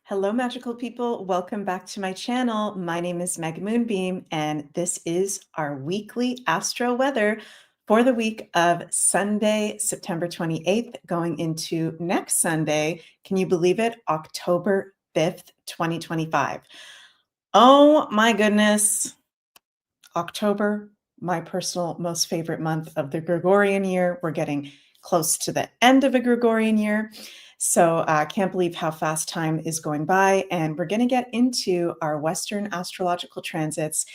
Hello, magical people. Welcome back to my channel. My name is Meg Moonbeam, and this is our weekly Astro weather for the week of Sunday, September 28th, going into next Sunday. Can you believe it? October 5th, 2025. Oh my goodness. October, my personal most favorite month of the Gregorian year. We're getting close to the end of a Gregorian year. So I can't believe how fast time is going by. And we're going to get into our Western astrological transits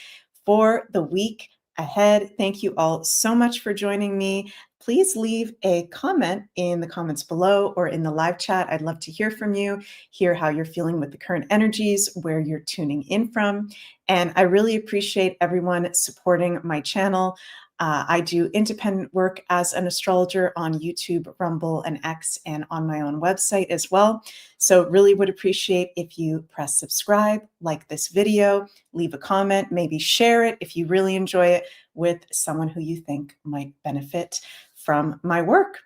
for the week ahead. Thank you all so much for joining me. Please leave a comment in the comments below or in the live chat. I'd love to hear from you, hear how you're feeling with the current energies, where you're tuning in from. And I really appreciate everyone supporting my channel. I do independent work as an astrologer on YouTube, Rumble, and X, and on my own website as well. So really would appreciate if you press subscribe, like this video, leave a comment, maybe share it if you really enjoy it with someone who you think might benefit from my work.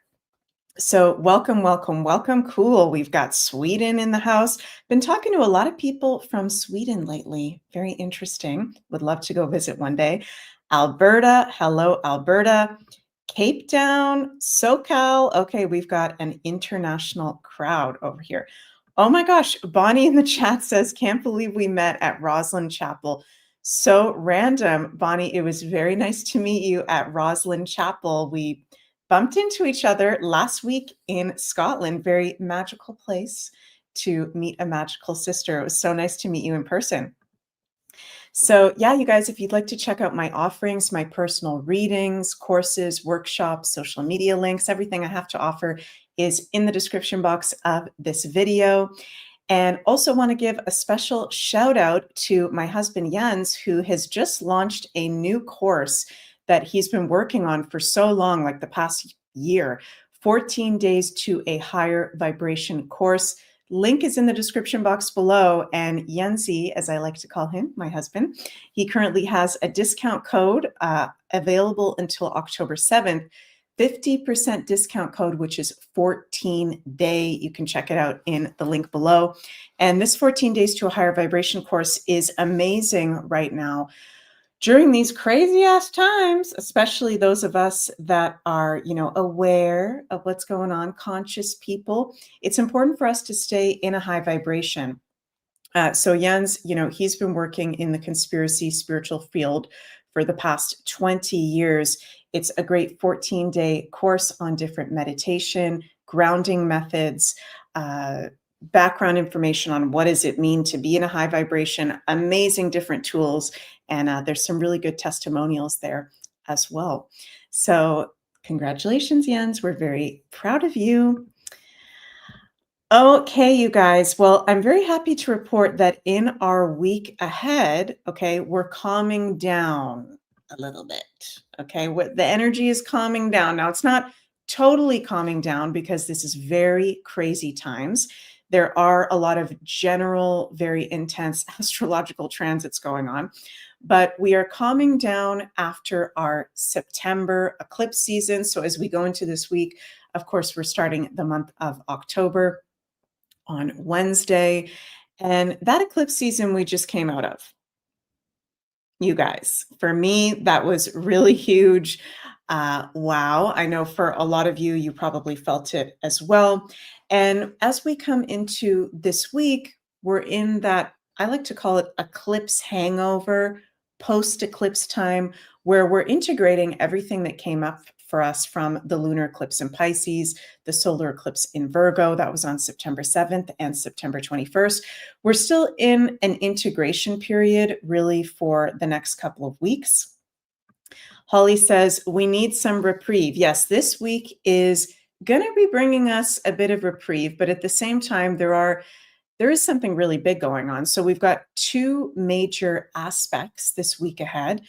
So welcome, welcome, welcome. Cool. We've got Sweden in the house. Been talking to a lot of people from Sweden lately. Very interesting. Would love to go visit one day. Alberta. Hello, Alberta. Cape Town, SoCal. Okay, we've got an international crowd over here. Oh my gosh. Bonnie in the chat says, can't believe we met at Roslyn Chapel. So random. Bonnie, it was very nice to meet you at Roslyn Chapel. We bumped into each other last week in Scotland. Very magical place to meet a magical sister. It was so nice to meet you in person. So yeah, you guys, if you'd like to check out my offerings, my personal readings, courses, workshops, social media links, everything I have to offer is in the description box of this video. And also want to give a special shout out to my husband Jens, who has just launched a new course that he's been working on for so long, like the past year, 14 days to a higher vibration course. Link is in the description box below. And Yenzi, as I like to call him, my husband, he currently has a discount code available until October 7th, 50% discount code, which is 14 day. You can check it out in the link below. And this 14 days to a higher vibration course is amazing right now. During these crazy ass times, especially those of us that are, aware of what's going on, conscious people, it's important for us to stay in a high vibration. So Jens, he's been working in the conspiracy spiritual field for the past 20 years. It's a great 14-day course on different meditation, grounding methods, background information on what does it mean to be in a high vibration, amazing different tools. And there's some really good testimonials there as well. So congratulations, Jens. We're very proud of you. Okay, you guys. Well, I'm very happy to report that in our week ahead, okay, we're calming down a little bit. Okay, the energy is calming down. Now, it's not totally calming down because this is very crazy times. There are a lot of general, very intense astrological transits going on, but we are calming down after our September eclipse season. So as we go into this week, of course, we're starting the month of October on Wednesday, and that eclipse season we just came out of. You guys, for me, that was really huge. Wow. I know for a lot of you, you probably felt it as well. And as we come into this week, we're in that, I like to call it eclipse hangover, post-eclipse time, where we're integrating everything that came up for us from the lunar eclipse in Pisces, the solar eclipse in Virgo, that was on September 7th and September 21st. We're still in an integration period, really, for the next couple of weeks. Holly says, we need some reprieve. Yes, this week is going to be bringing us a bit of reprieve, but at the same time, there is something really big going on. So we've got two major aspects this week ahead.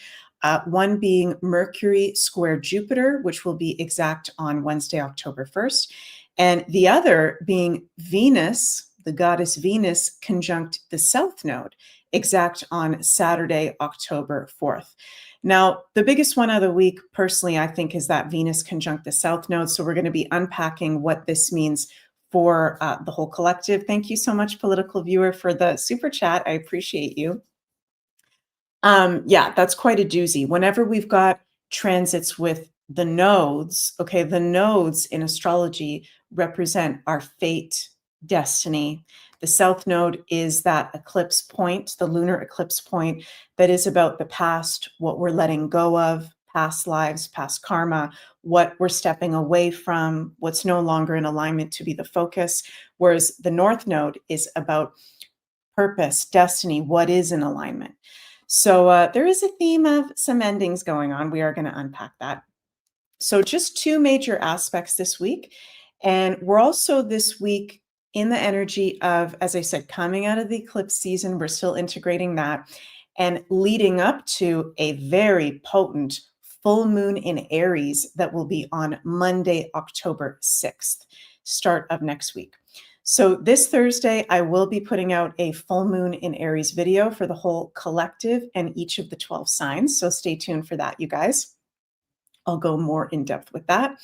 One being Mercury square Jupiter, which will be exact on Wednesday, October 1st. And the other being Venus, the goddess Venus, conjunct the South Node, exact on Saturday, October 4th. Now, the biggest one of the week, personally, I think, is that Venus conjunct the South Node. So we're going to be unpacking what this means for the whole collective. Thank you so much, political viewer, for the super chat. I appreciate you. Yeah, that's quite a doozy. Whenever we've got transits with the nodes, okay, the nodes in astrology represent our fate, destiny. The south node is that eclipse point, the lunar eclipse point that is about the past, what we're letting go of, past lives, past karma, what we're stepping away from, what's no longer in alignment to be the focus. Whereas the north node is about purpose, destiny, what is in alignment. So there is a theme of some endings going on. We are going to unpack that. So just two major aspects this week. And we're also this week in the energy of, as I said, coming out of the eclipse season. We're still integrating that and leading up to a very potent full moon in Aries that will be on Monday, October 6th, start of next week. So this Thursday, I will be putting out a full moon in Aries video for the whole collective and each of the 12 signs. So stay tuned for that, you guys. I'll go more in depth with that.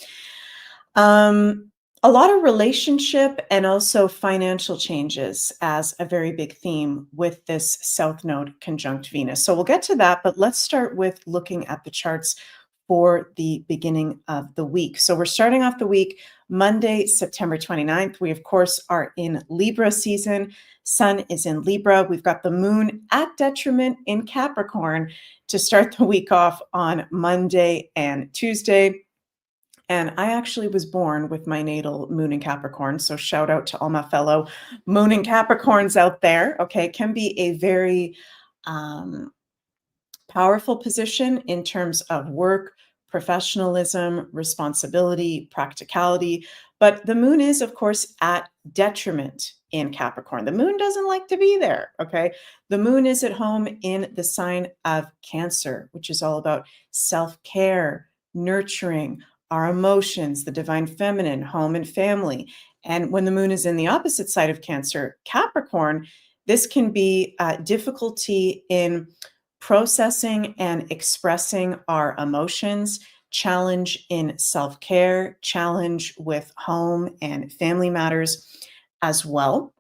A lot of relationship and also financial changes as a very big theme with this South Node conjunct Venus. So we'll get to that, but let's start with looking at the charts for the beginning of the week. So we're starting off the week Monday, September 29th. We, of course, are in Libra season. Sun is in Libra. We've got the moon at detriment in Capricorn to start the week off on Monday and Tuesday. And I actually was born with my natal moon in Capricorn. So shout out to all my fellow moon and Capricorns out there. Okay, it can be a very powerful position in terms of work, professionalism, responsibility, practicality. But the moon is, of course, at detriment in Capricorn. The moon doesn't like to be there, okay? The moon is at home in the sign of Cancer, which is all about self-care, nurturing, our emotions, the divine feminine, home and family. And when the moon is in the opposite side of Cancer, Capricorn, this can be difficulty in processing and expressing our emotions, challenge in self-care, challenge with home and family matters as well.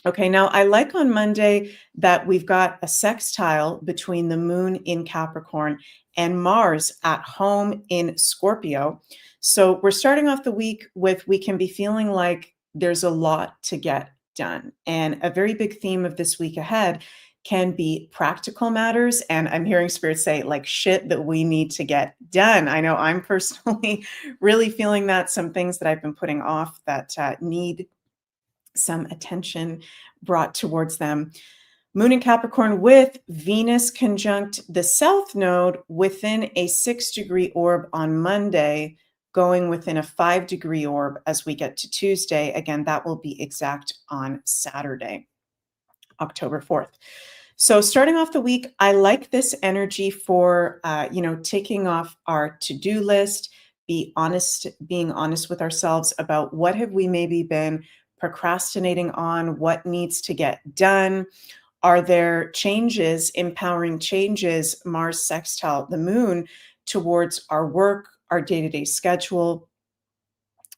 Okay, now I like on Monday that we've got a sextile between the moon in Capricorn and Mars at home in Scorpio. So we're starting off the week with, we can be feeling like there's a lot to get done. And a very big theme of this week ahead can be practical matters. And I'm hearing spirits say like shit that we need to get done. I know I'm personally really feeling that, some things that I've been putting off that need some attention brought towards them. Moon in Capricorn with Venus conjunct the South Node within a 6-degree orb on Monday, going within a 5-degree orb as we get to Tuesday. Again, that will be exact on Saturday, October 4th. So starting off the week, I like this energy for, ticking off our to-do list, being honest with ourselves about what have we maybe been procrastinating on, what needs to get done. Are there changes, empowering changes, Mars sextile the moon, towards our work, our day-to-day schedule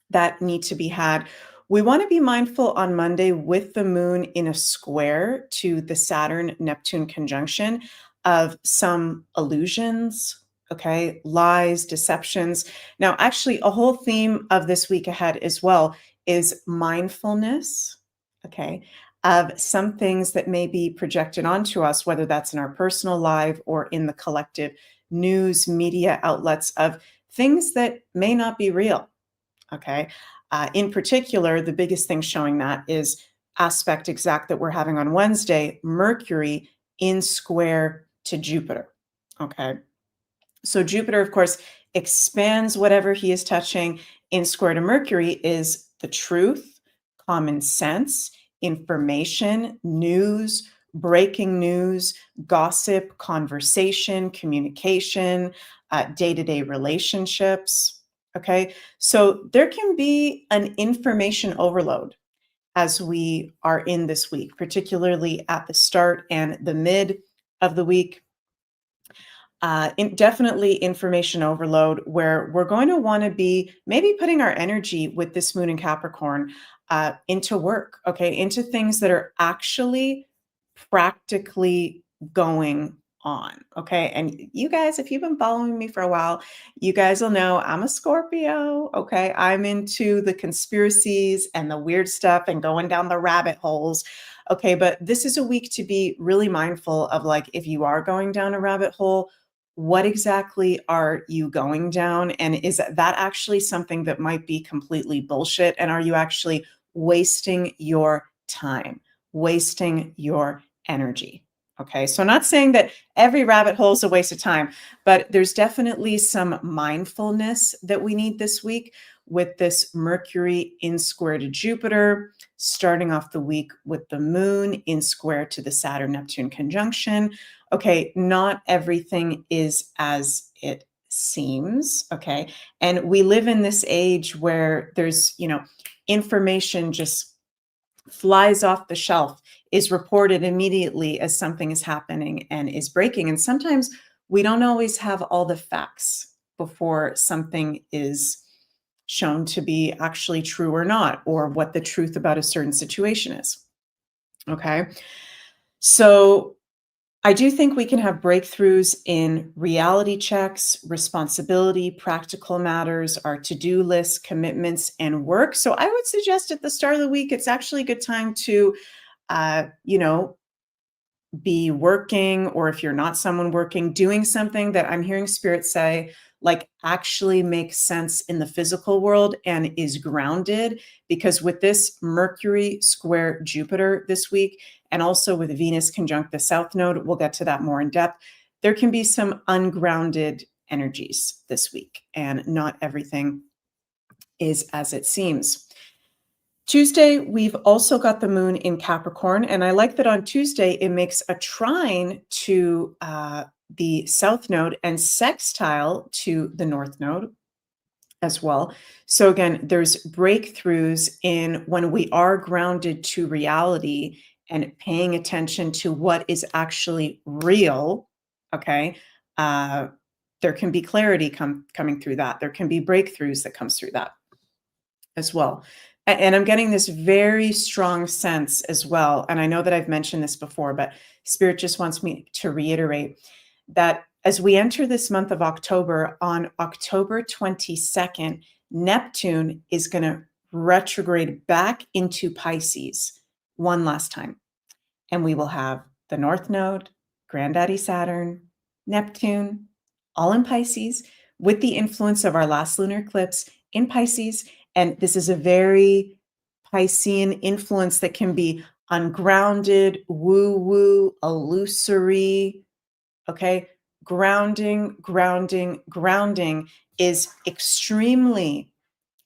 that need to be had? We want to be mindful on Monday with the moon in a square to the Saturn-Neptune conjunction of some illusions, okay, lies, deceptions. Now, actually, a whole theme of this week ahead as well is mindfulness, okay, of some things that may be projected onto us, whether that's in our personal life or in the collective news media outlets, of things that may not be real, okay? In particular, the biggest thing showing that is aspect exact that we're having on Wednesday, Mercury in square to Jupiter, okay? So Jupiter, of course, expands whatever he is touching. In square to Mercury is the truth, common sense, information, news, breaking news, gossip, conversation, communication, day-to-day relationships. Okay, so there can be an information overload as we are in this week, particularly at the start and the mid of the week. Definitely information overload, where we're going to want to be maybe putting our energy with this moon in Capricorn into work, okay, into things that are actually practically going on, okay? And you guys, if you've been following me for a while, you guys will know I'm a Scorpio, okay? I'm into the conspiracies and the weird stuff and going down the rabbit holes. Okay, but this is a week to be really mindful of, like, if you are going down a rabbit hole, what exactly are you going down? And is that actually something that might be completely bullshit? And are you actually wasting your time, wasting your energy? Okay, so I'm not saying that every rabbit hole is a waste of time, but there's definitely some mindfulness that we need this week with this Mercury in square to Jupiter, starting off the week with the moon in square to the Saturn Neptune conjunction. Okay, not everything is as it seems. Okay, and we live in this age where there's, information just flies off the shelf, is reported immediately as something is happening and is breaking. And sometimes we don't always have all the facts before something is shown to be actually true or not, or what the truth about a certain situation is. Okay. So I do think we can have breakthroughs in reality checks, responsibility, practical matters, our to-do lists, commitments, and work. So I would suggest at the start of the week, it's actually a good time to, you know, be working, or if you're not someone working, doing something that I'm hearing spirit say, like, actually makes sense in the physical world and is grounded. Because with this Mercury square Jupiter this week, and also with Venus conjunct the South Node, we'll get to that more in depth, there can be some ungrounded energies this week, and not everything is as it seems. Tuesday, we've also got the moon in Capricorn, and I like that on Tuesday it makes a trine to the South Node and sextile to the North Node as well. So again, there's breakthroughs in when we are grounded to reality and paying attention to what is actually real. Okay, there can be clarity coming through that. There can be breakthroughs that comes through that as well. And I'm getting this very strong sense as well. And I know that I've mentioned this before, but Spirit just wants me to reiterate that as we enter this month of October, on October 22nd, Neptune is going to retrograde back into Pisces one last time. And we will have the North Node, Granddaddy Saturn, Neptune, all in Pisces, with the influence of our last lunar eclipse in Pisces. And this is a very Piscean influence that can be ungrounded, woo-woo, illusory. Okay, grounding is extremely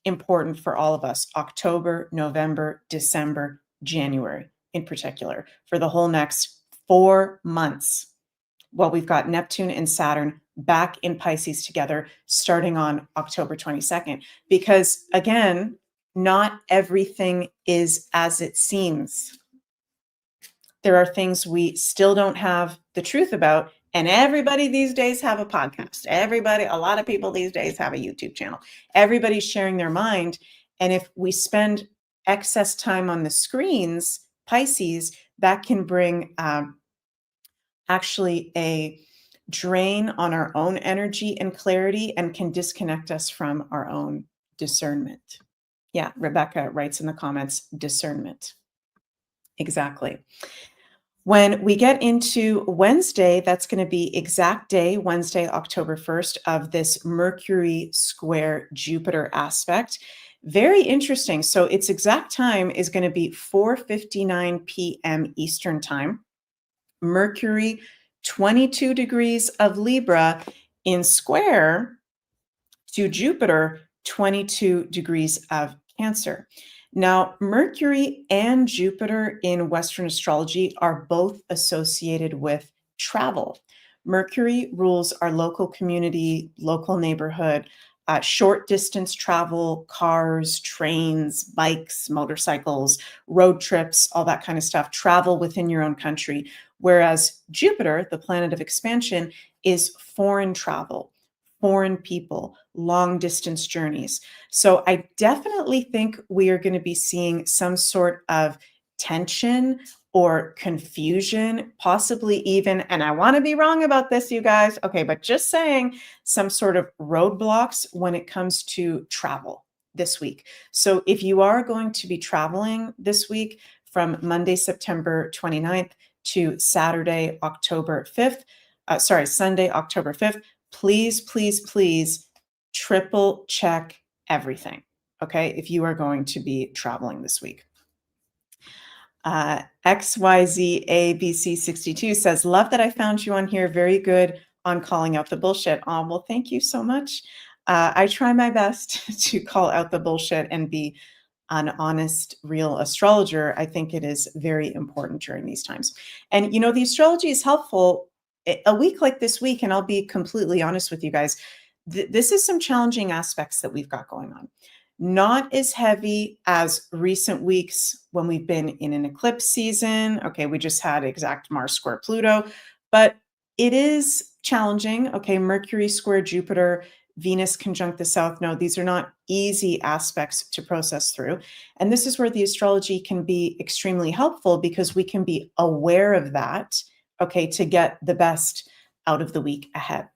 important for all of us. October, November, December, January in particular, for the whole next 4 months. Well, we've got Neptune and Saturn back in Pisces together starting on October 22nd, because again, not everything is as it seems. There are things we still don't have the truth about. And everybody these days have a podcast. A lot of people these days have a YouTube channel. Everybody's sharing their mind. And if we spend excess time on the screens, Pisces, that can bring actually a drain on our own energy and clarity, and can disconnect us from our own discernment. Yeah, Rebecca writes in the comments, discernment. Exactly. When we get into Wednesday, that's going to be exact day, Wednesday, October 1st, of this Mercury square Jupiter aspect. Very interesting. So its exact time is going to be 4:59 p.m. Eastern time. Mercury, 22 degrees of Libra in square to Jupiter, 22 degrees of Cancer. Now, Mercury and Jupiter in Western astrology are both associated with travel. Mercury rules our local community, local neighborhood, short distance travel, cars, trains, bikes, motorcycles, road trips, all that kind of stuff, travel within your own country. Whereas Jupiter, the planet of expansion, is foreign travel, foreign people, long distance journeys. So I definitely think we are going to be seeing some sort of tension or confusion, possibly even, and I want to be wrong about this, you guys. Okay, but just saying, some sort of roadblocks when it comes to travel this week. So if you are going to be traveling this week from Monday, September 29th to Saturday, October 5th, Sunday, October 5th, please, please, please triple check everything. Okay, if you are going to be traveling this week. XYZABC62 says, love that I found you on here. Very good on calling out the bullshit. Oh, well, thank you so much. I try my best to call out the bullshit and be an honest, real astrologer. I think it is very important during these times. And, the astrology is helpful a week like this week. And I'll be completely honest with you guys. This is some challenging aspects that we've got going on. Not as heavy as recent weeks when we've been in an eclipse season. Okay, we just had exact Mars square Pluto, but it is challenging. Okay, Mercury square Jupiter, Venus conjunct the South Node. These are not easy aspects to process through. And this is where the astrology can be extremely helpful because we can be aware of that, okay, to get the best out of the week ahead,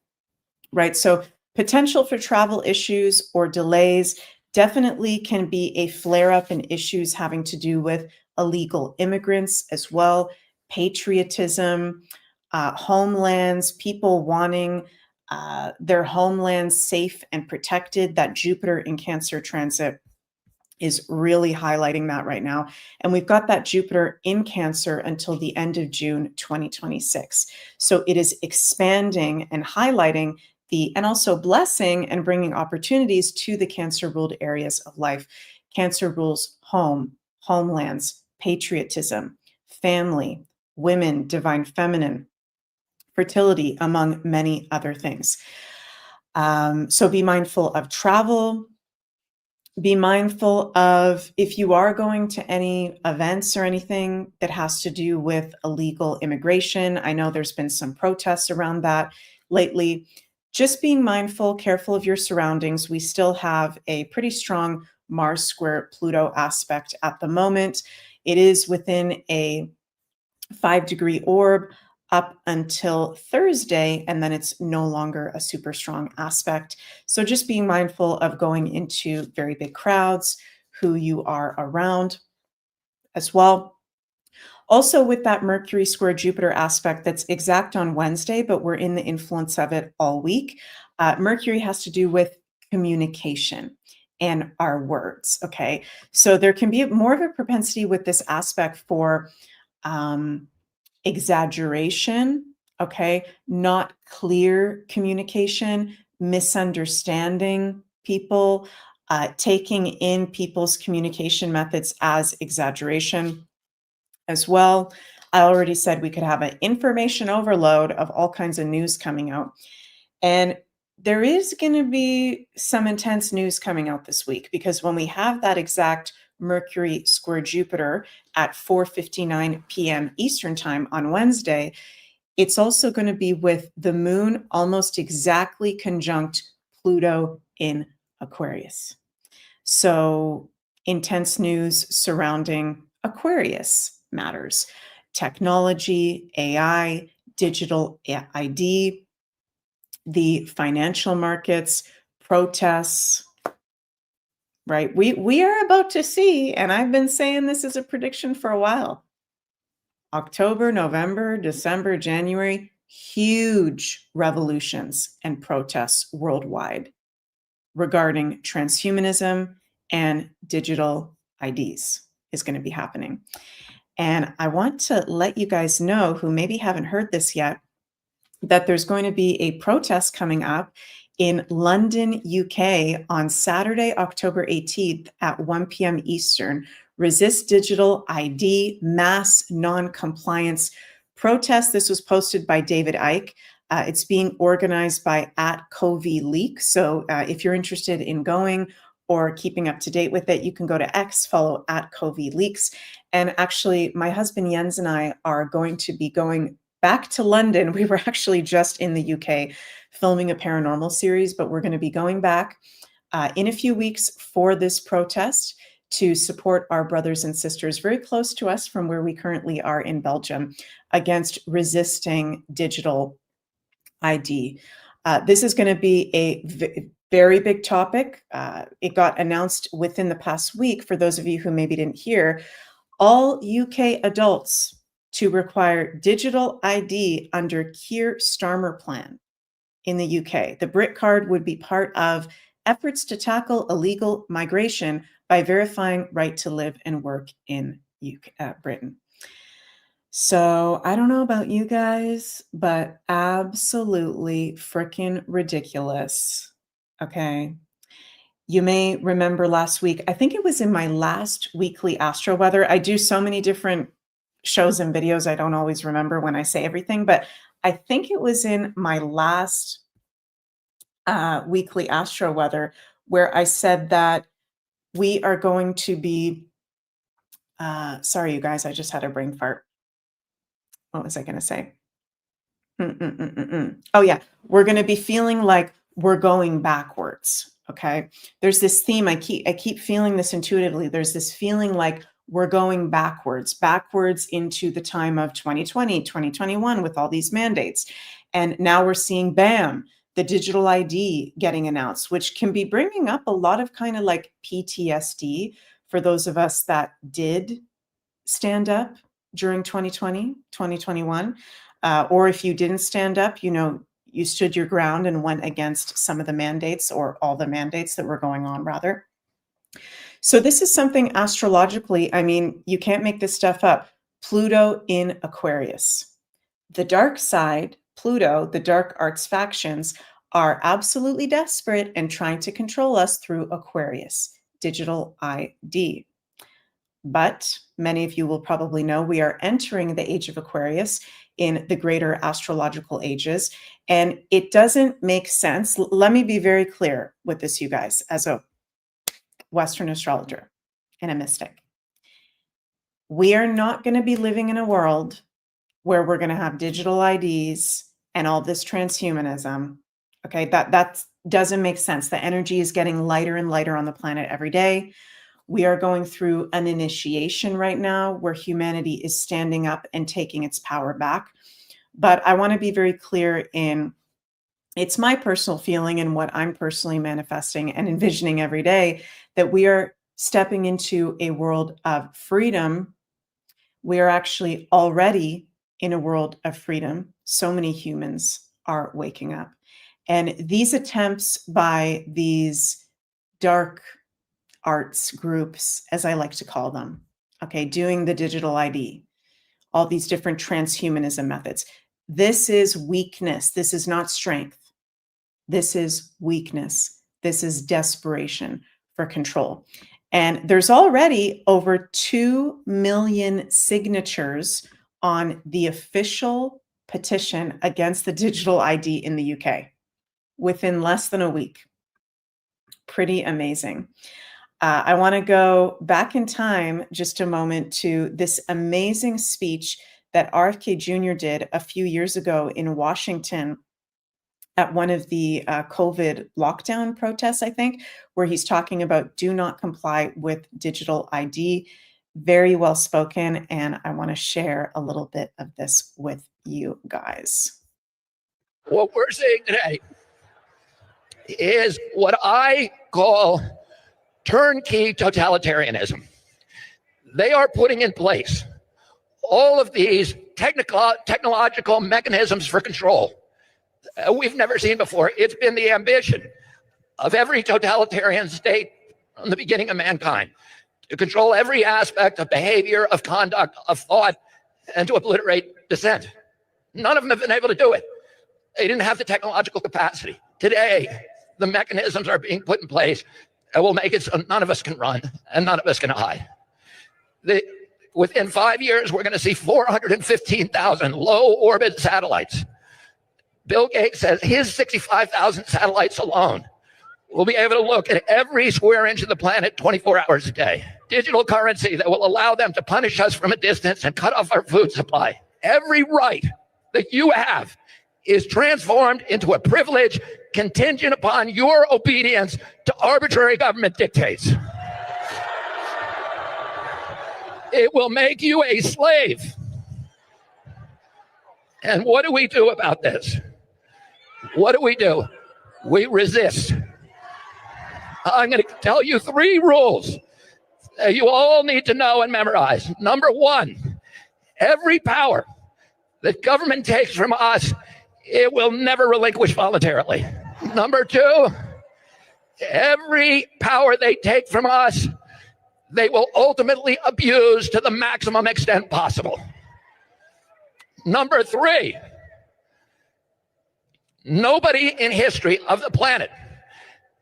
right? So potential for travel issues or delays definitely can be a flare-up in issues having to do with illegal immigrants as well, patriotism, homelands, people wanting their homelands safe and protected. That Jupiter in Cancer transit is really highlighting that right now. And we've got that Jupiter in Cancer until the end of June 2026. So it is expanding and highlighting and also blessing and bringing opportunities to the Cancer ruled areas of life. Cancer rules home, homelands, patriotism, family, women, divine feminine, fertility, among many other things. So be mindful of travel. Be mindful of if you are going to any events or anything that has to do with illegal immigration. I know there's been some protests around that lately. Just being mindful, careful of your surroundings. We still have a pretty strong Mars square Pluto aspect at the moment. It is within a 5-degree orb up until Thursday, and then it's no longer a super strong aspect. So just being mindful of going into very big crowds, who you are around as well. Also with that Mercury square Jupiter aspect that's exact on Wednesday, but we're in the influence of it all week. Mercury has to do with communication and our words, okay? So there can be more of a propensity with this aspect for exaggeration, okay? Not clear communication, misunderstanding people, taking in people's communication methods as exaggeration as well. I already said we could have an information overload of all kinds of news coming out. And there is going to be some intense news coming out this week because when we have that exact Mercury square Jupiter at 4:59 p.m. Eastern time on Wednesday, it's also going to be with the moon almost exactly conjunct Pluto in Aquarius. So intense news surrounding Aquarius matters. Technology, AI, digital ID, the financial markets, protests, right? We are about to see, and I've been saying this as a prediction for a while, October, November, December, January, huge revolutions and protests worldwide regarding transhumanism and digital IDs is going to be happening. And I want to let you guys know, who maybe haven't heard this yet, that there's going to be a protest coming up in London, UK on Saturday, October 18th at 1 p.m. Eastern. Resist Digital ID Mass Non-Compliance Protest. This was posted by David Icke. It's being organized by @CoVLeak. So if you're interested in going or keeping up to date with it, you can go to X, follow @CoVLeaks. And actually, my husband Jens and I are going to be going back to London. We were actually just in the UK filming a paranormal series, but we're going to be going back in a few weeks for this protest to support our brothers and sisters very close to us from where we currently are in Belgium against resisting digital ID. This is going to be a very big topic. It got announced within the past week, for those of you who maybe didn't hear, all UK adults to require digital ID under Keir Starmer plan in the UK. The Brit card would be part of efforts to tackle illegal migration by verifying right to live and work in Britain. So I don't know about you guys, but absolutely freaking ridiculous. Okay. You may remember last week, I think it was in my last weekly Astro weather. I do so many different shows and videos, I don't always remember when I say everything, but I think it was in my last weekly Astro weather where I said that we are going to be, sorry, you guys, I just had a brain fart. What was I going to say? Oh yeah, we're going to be feeling like we're going backwards. Okay. There's this theme. I keep feeling this intuitively. There's this feeling like we're going backwards into the time of 2020, 2021 with all these mandates. And now we're seeing, bam, the digital ID getting announced, which can be bringing up a lot of kind of like PTSD for those of us that did stand up during 2020, 2021. Or if you didn't stand up, you know, you stood your ground and went against some of the mandates, or all the mandates that were going on, rather. So this is something astrologically, I mean, you can't make this stuff up. Pluto in Aquarius. The dark side, Pluto, the dark arts factions, are absolutely desperate and trying to control us through Aquarius, digital ID. But many of you will probably know we are entering the age of Aquarius in the greater astrological ages, and it doesn't make sense. Let me be very clear with this, you guys, as a Western astrologer and a mystic. We are not going to be living in a world where we're going to have digital IDs and all this transhumanism. Okay, that doesn't make sense. The energy is getting lighter and lighter on the planet every day. We are going through an initiation right now where humanity is standing up and taking its power back. But I want to be very clear in, it's my personal feeling and what I'm personally manifesting and envisioning every day, that we are stepping into a world of freedom. We are actually already in a world of freedom. So many humans are waking up. And these attempts by these dark arts groups, as I like to call them, okay, doing the digital ID, all these different transhumanism methods. This is weakness. This is not strength. This is weakness. This is desperation for control. And there's already over 2 million signatures on the official petition against the digital ID in the UK within less than a week. Pretty amazing. I want to go back in time just a moment to this amazing speech that RFK Jr. did a few years ago in Washington at one of the COVID lockdown protests, I think, where he's talking about do not comply with digital ID. Very well spoken. And I want to share a little bit of this with you guys. What we're seeing today is what I call turnkey totalitarianism. They are putting in place all of these technological mechanisms for control we've never seen before. It's been the ambition of every totalitarian state from the beginning of mankind to control every aspect of behavior, of conduct, of thought, and to obliterate dissent. None of them have been able to do it. They didn't have the technological capacity. Today, the mechanisms are being put in place that will make it so none of us can run and none of us can hide. Within 5 years, we're going to see 415,000 low orbit satellites. Bill Gates says his 65,000 satellites alone will be able to look at every square inch of the planet 24 hours a day. Digital currency that will allow them to punish us from a distance and cut off our food supply. Every right that you have is transformed into a privilege contingent upon your obedience to arbitrary government dictates. It will make you a slave. And what do we do about this? What do? We resist. I'm going to tell you 3 rules that you all need to know and memorize. Number 1, every power that government takes from us, it will never relinquish voluntarily. Number 2, every power they take from us, they will ultimately abuse to the maximum extent possible. Number 3, nobody in history of the planet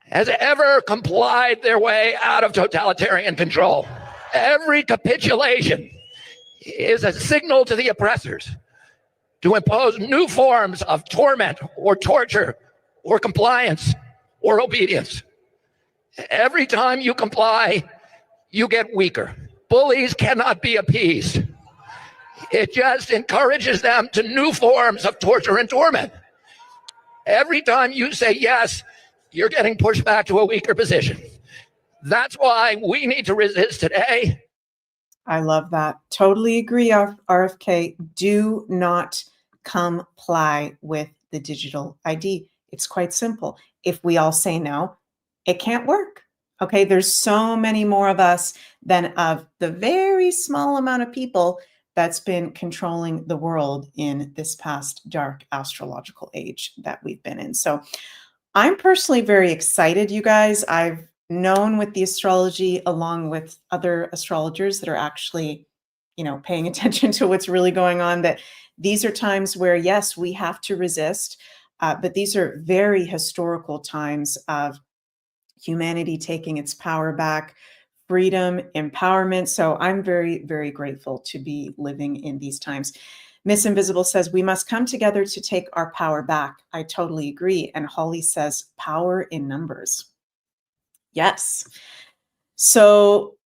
has ever complied their way out of totalitarian control. Every capitulation is a signal to the oppressors to impose new forms of torment or torture or compliance or obedience. Every time you comply, you get weaker. Bullies cannot be appeased. It just encourages them to new forms of torture and torment. Every time you say yes, you're getting pushed back to a weaker position. That's why we need to resist today. I love that. Totally agree, RFK. Do not comply with the digital ID. It's quite simple. If we all say no, it can't work. Okay, there's so many more of us than of the very small amount of people that's been controlling the world in this past dark astrological age that we've been in. So I'm personally very excited, you guys. I've known with the astrology, along with other astrologers that are actually, paying attention to what's really going on, that these are times where, yes, we have to resist, but these are very historical times of humanity taking its power back, freedom, empowerment. So I'm very, very grateful to be living in these times. Miss Invisible says, we must come together to take our power back. I totally agree. And Holly says, power in numbers. Yes. So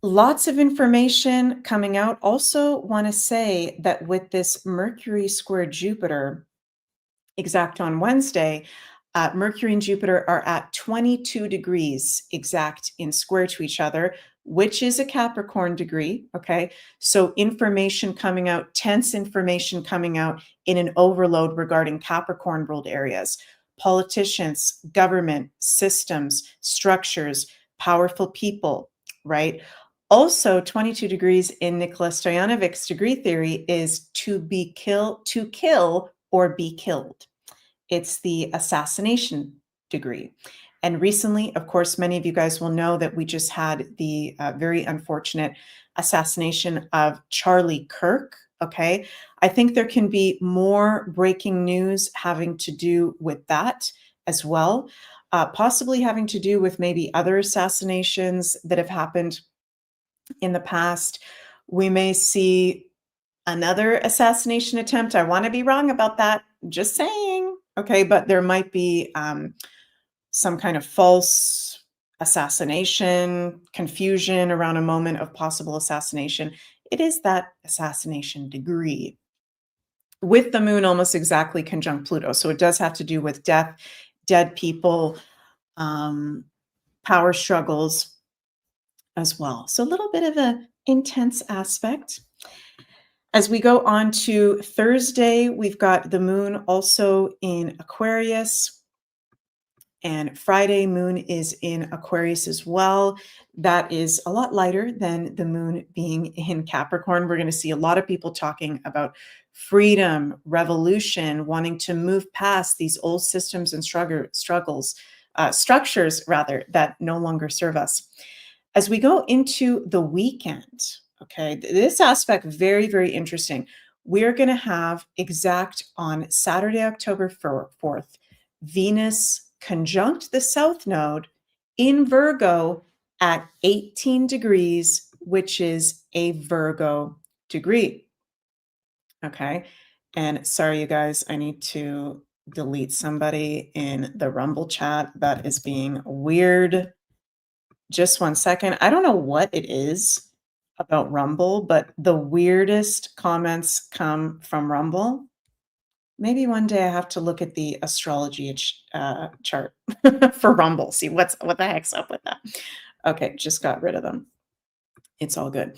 lots of information coming out. Also want to say that with this Mercury square Jupiter exact on Wednesday, Mercury and Jupiter are at 22 degrees exact in square to each other, which is a Capricorn degree. Okay. So information coming out, tense information coming out in an overload regarding Capricorn ruled areas, politicians, government, systems, structures, powerful people, right? Also, 22 degrees in Nicola Stoyanovic's degree theory is to kill or be killed. It's the assassination degree. And recently, of course, many of you guys will know that we just had the very unfortunate assassination of Charlie Kirk. Okay. I think there can be more breaking news having to do with that as well, possibly having to do with maybe other assassinations that have happened in the past. We may see another assassination attempt. I want to be wrong about that. Just saying. Okay, but there might be some kind of false assassination, confusion around a moment of possible assassination. It is that assassination degree with the moon almost exactly conjunct Pluto. So it does have to do with death, dead people, power struggles as well. So a little bit of an intense aspect. As we go on to Thursday, we've got the moon also in Aquarius, and Friday moon is in Aquarius as well. That is a lot lighter than the moon being in Capricorn. We're going to see a lot of people talking about freedom, revolution, wanting to move past these old systems and structures that no longer serve us. As we go into the weekend, okay, this aspect, very, very interesting. We're going to have exact on Saturday, October 4th, Venus conjunct the South Node in Virgo at 18 degrees, which is a Virgo degree. Okay. And sorry, you guys, I need to delete somebody in the Rumble chat that is being weird. Just one second. I don't know what it is about Rumble, but the weirdest comments come from Rumble. Maybe one day I have to look at the astrology chart for Rumble, see what the heck's up with that. Okay, just got rid of them. It's all good.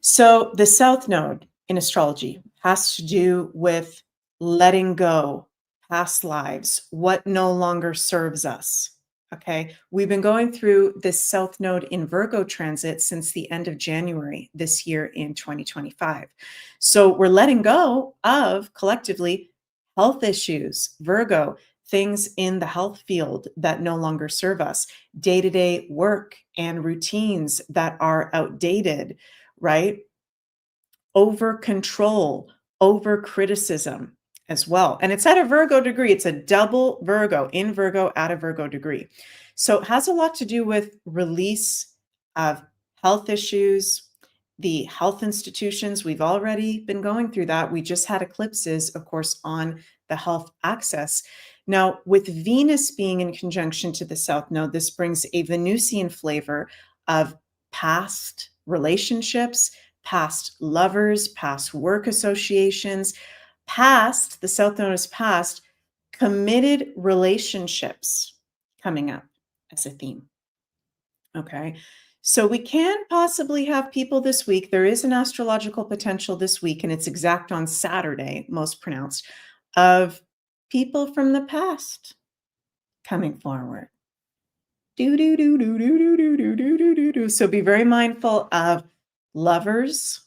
So the South Node in astrology has to do with letting go, past lives, what no longer serves us. Okay, we've been going through this South Node in Virgo transit since the end of January this year in 2025. So we're letting go of collectively health issues, Virgo, things in the health field that no longer serve us, day to day work and routines that are outdated, right? Over control, over criticism as well. And it's at a Virgo degree. It's a double Virgo, in Virgo, at a Virgo degree. So it has a lot to do with release of health issues, the health institutions. We've already been going through that. We just had eclipses, of course, on the health axis. Now, with Venus being in conjunction to the South Node, this brings a Venusian flavor of past relationships, past lovers, past work associations, past, the South Node is past, committed relationships coming up as a theme. Okay. So we can possibly have people this week. There is an astrological potential this week, and it's exact on Saturday, most pronounced, of people from the past coming forward. Do do do do do do do do do do do do. So be very mindful of lovers,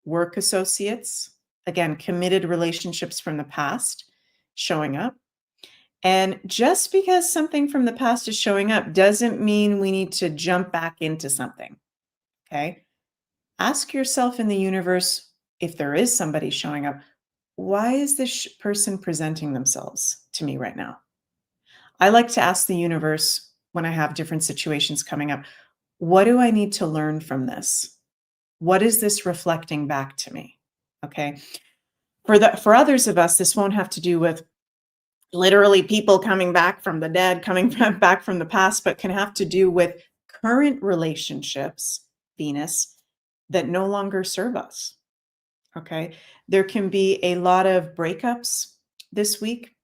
work associates, again, committed relationships from the past showing up. And just because something from the past is showing up doesn't mean we need to jump back into something. Okay. Ask yourself in the universe, if there is somebody showing up, why is this person presenting themselves to me right now? I like to ask the universe when I have different situations coming up, what do I need to learn from this? What is this reflecting back to me? Okay. For others of us, this won't have to do with literally people coming back from the dead, coming back from the past, but can have to do with current relationships, Venus, that no longer serve us. Okay. There can be a lot of breakups this week,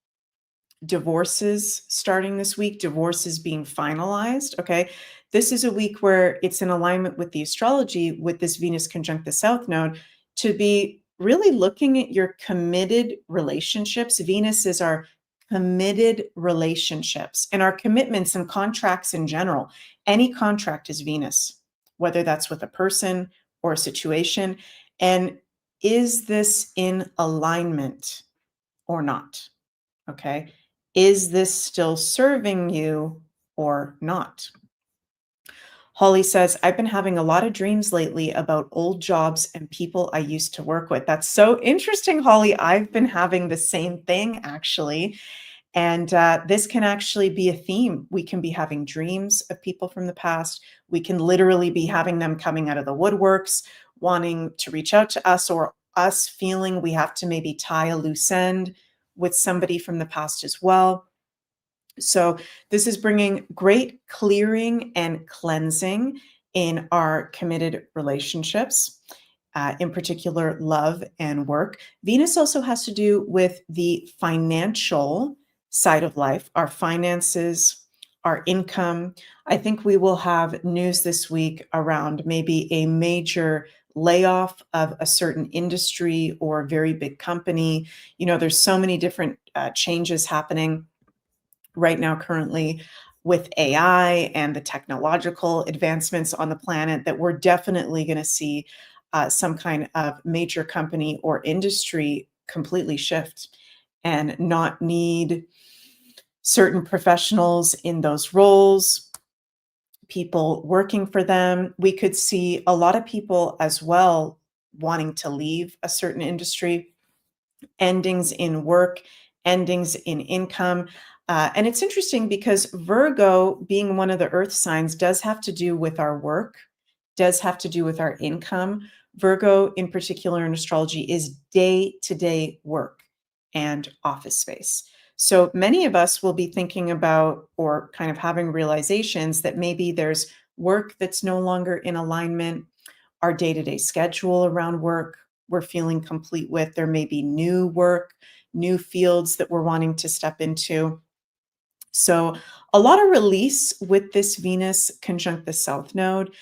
divorces starting this week, divorces being finalized. Okay. This is a week where it's in alignment with the astrology with this Venus conjunct the South Node to be really looking at your committed relationships. Venus is our committed relationships and our commitments and contracts in general. Any contract is Venus, whether that's with a person or a situation. And is this in alignment or not? Okay. Is this still serving you or not? Holly says, I've been having a lot of dreams lately about old jobs and people I used to work with. That's so interesting, Holly. I've been having the same thing actually. And this can actually be a theme. We can be having dreams of people from the past. We can literally be having them coming out of the woodworks, wanting to reach out to us, or us feeling we have to maybe tie a loose end with somebody from the past as well. So this is bringing great clearing and cleansing in our committed relationships, in particular, love and work. Venus also has to do with the financial side of life, our finances, our income. I think we will have news this week around maybe a major layoff of a certain industry or very big company. You know, there's so many different changes happening right now currently with AI and the technological advancements on the planet that we're definitely going to see some kind of major company or industry completely shift and not need certain professionals in those roles, people working for them. We could see a lot of people as well wanting to leave a certain industry, endings in work, endings in income. And it's interesting because Virgo, being one of the earth signs, does have to do with our work, does have to do with our income. Virgo, in particular in astrology, is day to day work and office space. So many of us will be thinking about or kind of having realizations that maybe there's work that's no longer in alignment, our day to day schedule around work, we're feeling complete with. There may be new work, new fields that we're wanting to step into. So a lot of release with this Venus conjunct the South Node,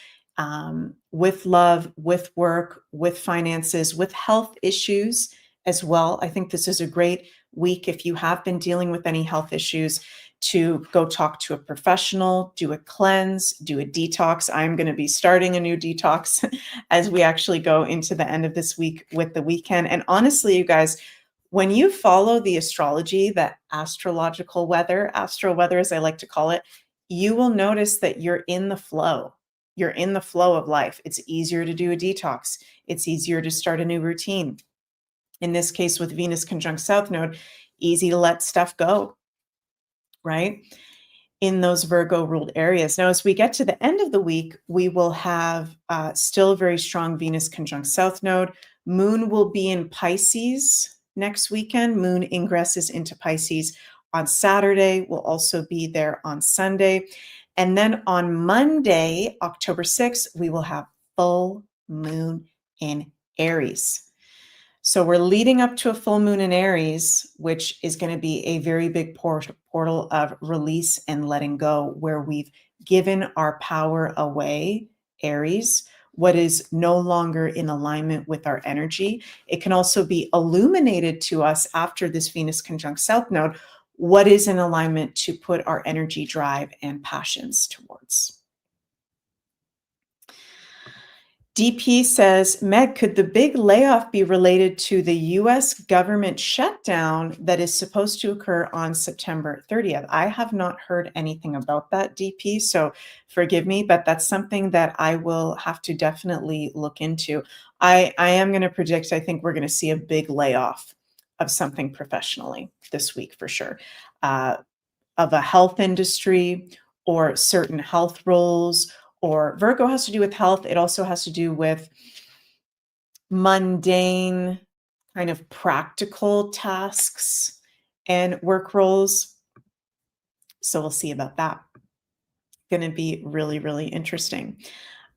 with love, with work, with finances, with health issues as well. I think this is a great week if you have been dealing with any health issues to go talk to a professional, do a cleanse, do a detox. I'm going to be starting a new detox as we actually go into the end of this week with the weekend. And honestly, you guys, when you follow the astrology, that astrological weather, astro weather, as I like to call it, you will notice that you're in the flow. You're in the flow of life. It's easier to do a detox. It's easier to start a new routine. In this case, with Venus conjunct South Node, easy to let stuff go, right? In those Virgo ruled areas. Now, as we get to the end of the week, we will have still a very strong Venus conjunct South Node. Moon will be in Pisces next weekend. Moon ingresses into Pisces on Saturday. Will also be there on Sunday. And then on Monday, October 6th, we will have full moon in Aries. So we're leading up to a full moon in Aries, which is going to be a very big portal of release and letting go, where we've given our power away, Aries, what is no longer in alignment with our energy. It can also be illuminated to us after this Venus conjunct South Node, what is in alignment to put our energy, drive, and passions towards. DP says, Meg, could the big layoff be related to the US government shutdown that is supposed to occur on September 30th? I have not heard anything about that, DP, so forgive me, but that's something that I will have to definitely look into. I am going to predict, I think we're going to see a big layoff of something professionally this week for sure, of a health industry or certain health roles. Or Virgo has to do with health. It also has to do with mundane, kind of practical tasks and work roles. So we'll see about that. Going to be really, really interesting.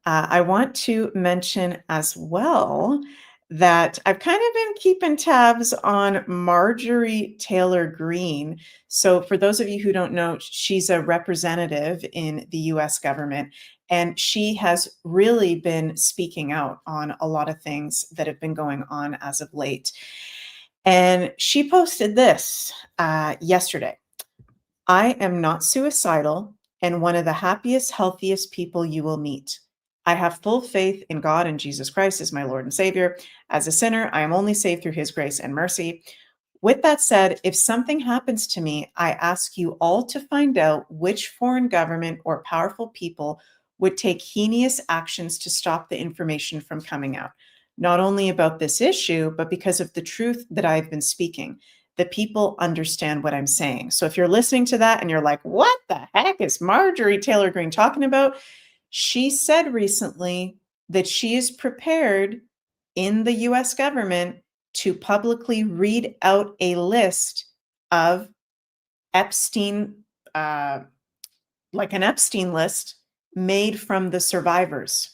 I want to mention as well that I've kind of been keeping tabs on Marjorie Taylor Greene. So for those of you who don't know, she's a representative in the US government, and she has really been speaking out on a lot of things that have been going on as of late. And she posted this yesterday. I am not suicidal and one of the happiest, healthiest people you will meet. I have full faith in God and Jesus Christ as my Lord and Savior. As a sinner, I am only saved through his grace and mercy. With that said, if something happens to me, I ask you all to find out which foreign government or powerful people would take heinous actions to stop the information from coming out, not only about this issue, but because of the truth that I've been speaking. The people understand what I'm saying. So if you're listening to that and you're like, what the heck is Marjorie Taylor Greene talking about? She said recently that she is prepared in the US government to publicly read out a list of Epstein, like an Epstein list made from the survivors.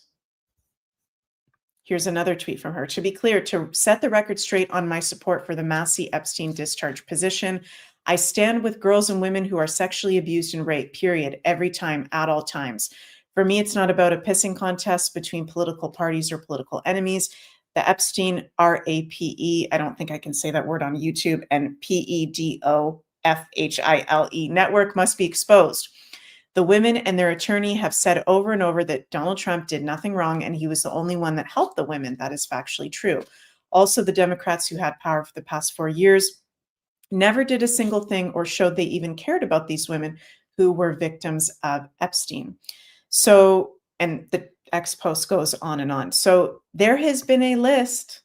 Here's another tweet from her. To be clear, to set the record straight on my support for the Massey Epstein discharge position, I stand with girls and women who are sexually abused and raped, period, every time, at all times. For me, it's not about a pissing contest between political parties or political enemies. The Epstein, RAPE, I don't think I can say that word on YouTube, and PEDOFHILE network must be exposed. The women and their attorney have said over and over that Donald Trump did nothing wrong and he was the only one that helped the women. That is factually true. Also, the Democrats who had power for the past 4 years never did a single thing or showed they even cared about these women who were victims of Epstein. So, and the X post goes on and on. So there has been a list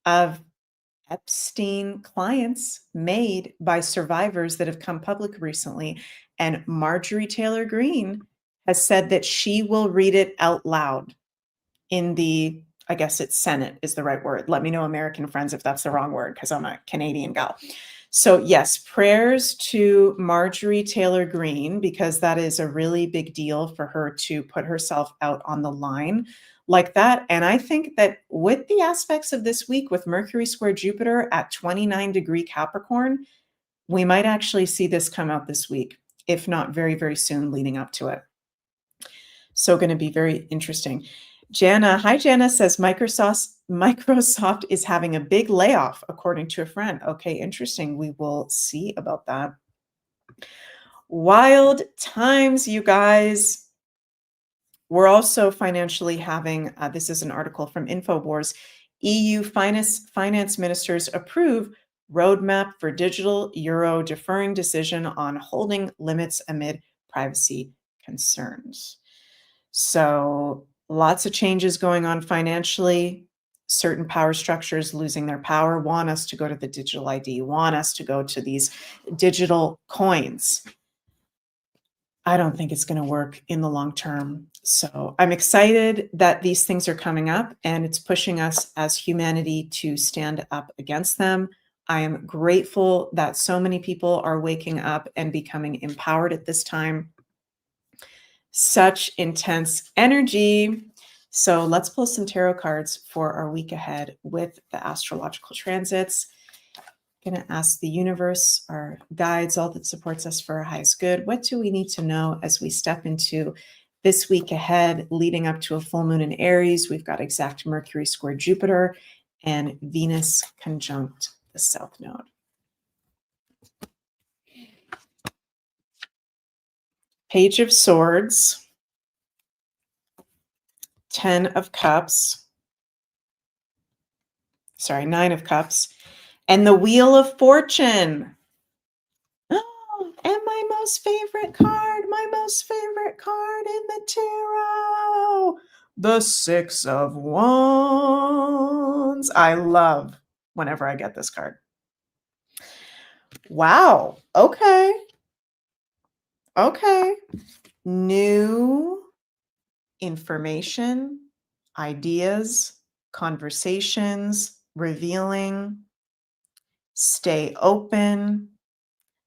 of Epstein clients made by survivors that have come public recently. And Marjorie Taylor Greene has said that she will read it out loud in the, I guess it's Senate is the right word. Let me know, American friends, if that's the wrong word, because I'm a Canadian gal. So yes, prayers to Marjorie Taylor Greene, because that is a really big deal for her to put herself out on the line like that. And I think that with the aspects of this week, with Mercury square Jupiter at 29° Capricorn, we might actually see this come out this week, if not very, very soon leading up to it. So going to be very interesting. Hi Jana says Microsoft is having a big layoff, according to a friend. Okay, interesting. We will see about that. Wild times, you guys. We're also financially having, this is an article from InfoWars, EU finance ministers approve roadmap for digital euro, deferring decision on holding limits amid privacy concerns. So lots of changes going on financially. Certain power structures losing their power, want us to go to the digital ID, want us to go to these digital coins. I don't think it's going to work in the long term. So I'm excited that these things are coming up, and it's pushing us as humanity to stand up against them. I am grateful that so many people are waking up and becoming empowered at this time. Such intense energy. So let's pull some tarot cards for our week ahead with the astrological transits. Going to ask the universe, our guides, all that supports us for our highest good. What do we need to know as we step into this week ahead, leading up to a full moon in Aries? We've got exact Mercury square Jupiter and Venus conjunct the South Node. Page of Swords, 10 of Cups, sorry, 9 of Cups, and the Wheel of Fortune. Oh, and my most favorite card in the tarot, the 6 of Wands. I love whenever I get this card. Wow. Okay. New information, ideas, conversations, revealing. Stay open,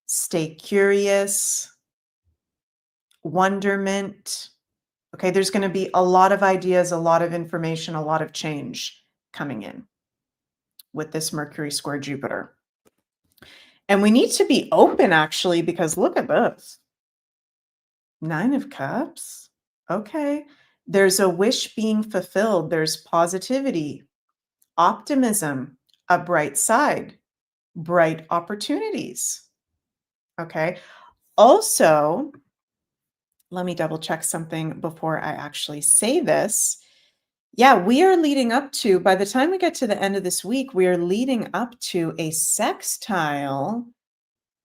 stay curious, wonderment. Okay, there's going to be a lot of ideas, a lot of information, a lot of change coming in with this Mercury square Jupiter. And we need to be open, actually, because look at this. 9 of Cups. Okay, there's a wish being fulfilled. There's positivity, optimism, a bright side, bright opportunities. Okay. Also, let me double check something before I actually say this. Yeah, we are leading up to, by the time we get to the end of this week, we are leading up to a sextile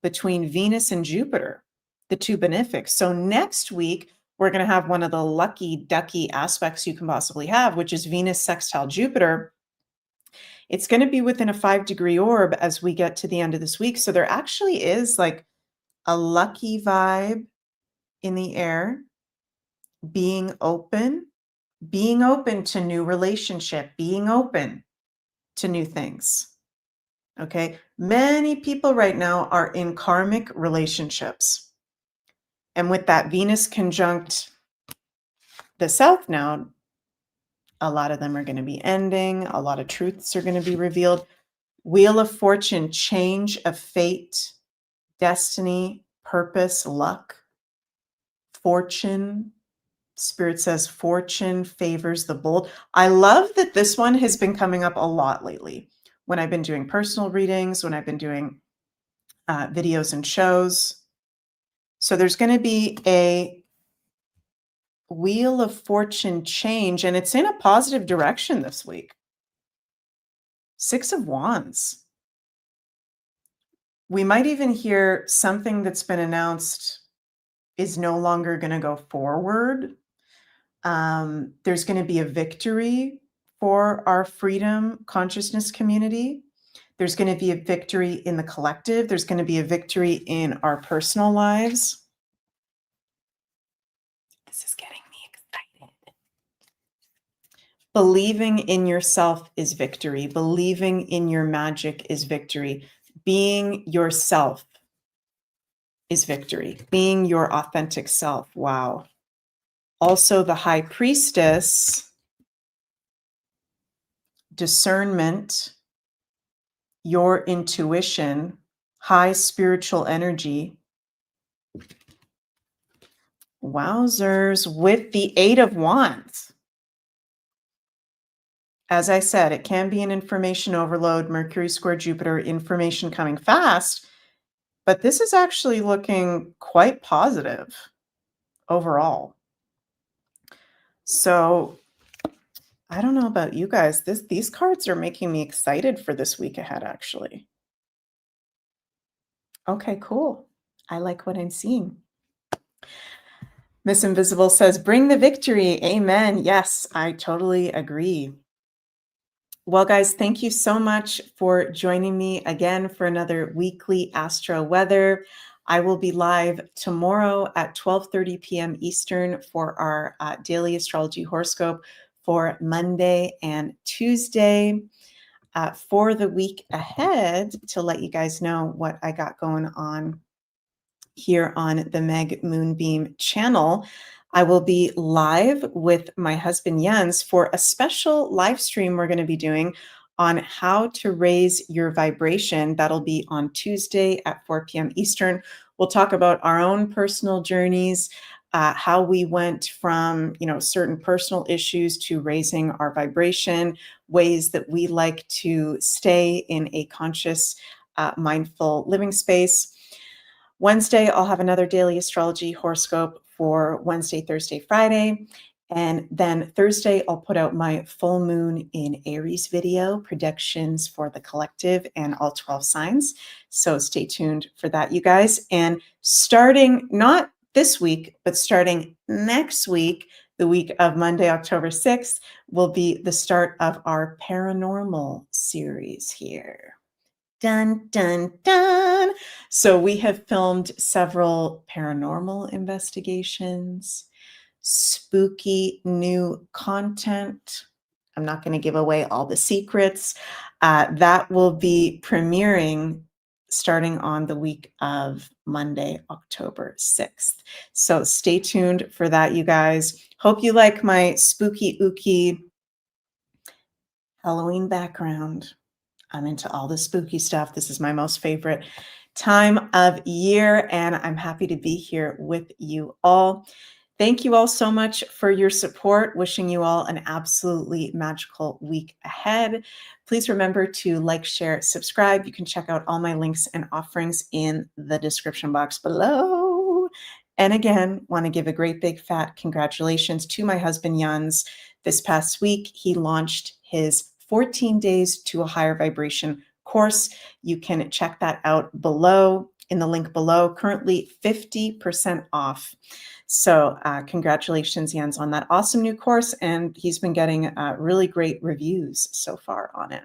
between Venus and Jupiter, the two benefics. So next week, we're going to have one of the lucky ducky aspects you can possibly have, which is Venus sextile Jupiter. It's going to be within a 5-degree orb as we get to the end of this week. So there actually is like a lucky vibe in the air, being open to new relationship, being open to new things. Okay. Many people right now are in karmic relationships. And with that Venus conjunct the South Node, a lot of them are going to be ending. A lot of truths are going to be revealed. Wheel of Fortune, change of fate, destiny, purpose, luck, fortune. Spirit says fortune favors the bold. I love that this one has been coming up a lot lately when I've been doing personal readings, when I've been doing videos and shows. So there's going to be a Wheel of Fortune change, and it's in a positive direction this week. 6 of Wands. We might even hear something that's been announced is no longer going to go forward. There's going to be a victory for our freedom consciousness community. There's going to be a victory in the collective. There's going to be a victory in our personal lives. This is getting me excited. Believing in yourself is victory. Believing in your magic is victory. Being yourself is victory. Being your authentic self. Wow. Also, the High Priestess discernment, your intuition, high spiritual energy. Wowzers, with the Eight of Wands. As I said, it can be an information overload, Mercury square Jupiter, information coming fast, but this is actually looking quite positive overall. So I don't know about you guys. These cards are making me excited for this week ahead, actually. Okay, cool. I like what I'm seeing. Miss Invisible says, bring the victory. Amen. Yes, I totally agree. Well, guys, thank you so much for joining me again for another weekly Astro Weather. I will be live tomorrow at 12:30 p.m. Eastern for our daily astrology horoscope for Monday and Tuesday. For the week ahead, to let you guys know what I got going on here on the Meg Moonbeam channel, I will be live with my husband Jens for a special live stream we're going to be doing on how to raise your vibration. That'll be on Tuesday at 4 p.m. Eastern. We'll talk about our own personal journeys, how we went from, certain personal issues to raising our vibration, ways that we like to stay in a conscious, mindful living space. Wednesday, I'll have another daily astrology horoscope for Wednesday, Thursday, Friday. And then Thursday, I'll put out my full moon in Aries video, predictions for the collective and all 12 signs. So stay tuned for that, you guys. And starting not this week, but starting next week, the week of Monday, October 6th, will be the start of our paranormal series here. Dun, dun, dun. So we have filmed several paranormal investigations, spooky new content. I'm not going to give away all the secrets. That will be premiering starting on the week of Monday, October 6th. So stay tuned for that, you guys. Hope you like my spooky ooky Halloween background. I'm into all the spooky stuff. This is my most favorite time of year, and I'm happy to be here with you all. Thank you all so much for your support. Wishing you all an absolutely magical week ahead. Please remember to like, share, subscribe. You can check out all my links and offerings in the description box below. And again, want to give a great big fat congratulations to my husband Jens. This past week, he launched his 14 Days to a Higher Vibration course. You can check that out below in the link below. Currently 50% off. So congratulations, Jens, on that awesome new course. And he's been getting really great reviews so far on it.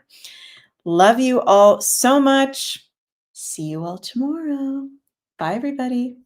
Love you all so much. See you all tomorrow. Bye, everybody.